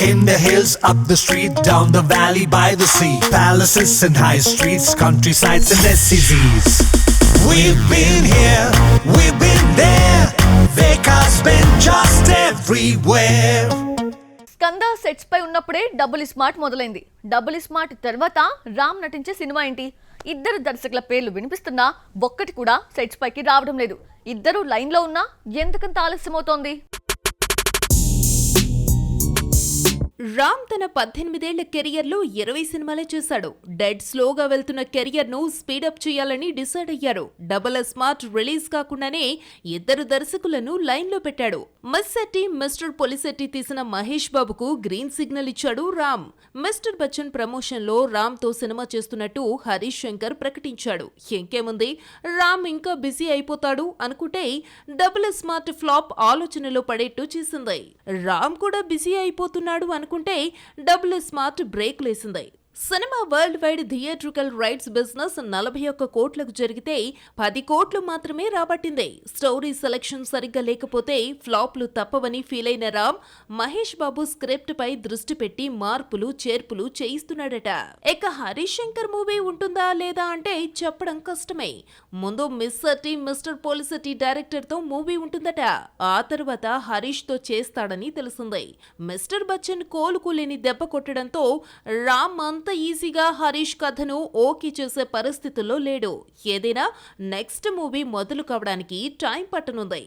In the hills, up the street, down the valley, by the sea, palaces and high streets, countrysides and SCZs. We've been here, we've been there, Veka's been just everywhere. Skanda sets పై ఉన్నప్పుడే double smart మొదలైంది. Double smart తర్వాత రామ్ నటించే cinema ఏంటి? ఇద్దరు దర్శకుల పేర్లు వినిపిస్తున్నా ఒక్కటి కూడా సెట్స్ పైకి రావడం లేదు. ఇద్దరు లైన్ లో ఉన్నా ఎందుకంత ఆలస్యమవుతోంది? రామ్ తన 18 ఏళ్ల కెరియర్ లో 20 సినిమాలే చేశాడు. డెడ్ స్లోగా వెళ్తున్న కెరియర్ ను స్పీడప్ చేయాలని డిసైడ్ అయ్యారు. డబుల్ స్మార్ట్ రిలీజ్ కాకుండానే ఇద్దరు దర్శకులను లైన్ లో పెట్టాడు. మిస్ శెట్టి, మిస్టర్ పొలిశెట్టి తీసిన మహేష్ బాబుకు గ్రీన్ సిగ్నల్ ఇచ్చాడు రామ్. మిస్టర్ బచ్చన్ ప్రమోషన్ లో రామ్ తో సినిమా చేస్తున్నట్టు హరీష్ శంకర్ ప్రకటించాడు. ఇంకేముంది, రామ్ ఇంకా బిజీ అయిపోతాడు అనుకుంటే డబుల్ స్మార్ట్ ఫ్లాప్ ఆలోచనలో పడేట్టు చేసింది. రామ్ కూడా బిజీ అయిపోతున్నాడు అనుకుంటే డబుల్ స్మార్ట్ బ్రేక్ లేసింది. Cinema world wide theatrical rights business 41 కోట్లకు జరిగితే 10 కోట్లు మాత్రమే రాబట్టింది. స్టోరీ సెలెక్షన్ సరిగ్గా లేకపోతే ఫ్లాప్లు తప్పవని ఫీల్ అయిన రామ్ మహేష్ బాబు స్క్రిప్ట్ పై దృష్టి పెట్టి మార్పులు చేర్పులు చేయిస్తున్నాడట. ఇక హరీష్ శంకర్ మూవీ ఉంటుందా లేదా అంటే చెప్పడం కష్టమే. ముందు miss Shetty, mister Polishetty director తో మూవీ ఉంటుందట. ఆ తర్వాత హరీష్ తో చేస్తాడని తెలిసింది. మిస్టర్ బచ్చన్ కోలుకోలేని దెబ్బ కొట్టడంతో రామ్ అంత ఈజీగా హరీష్ కథను ఓకే చేసే పరిస్థితుల్లో లేడు. ఏదైనా నెక్స్ట్ మూవీ మొదలు కావడానికి టైం పట్టనుంది.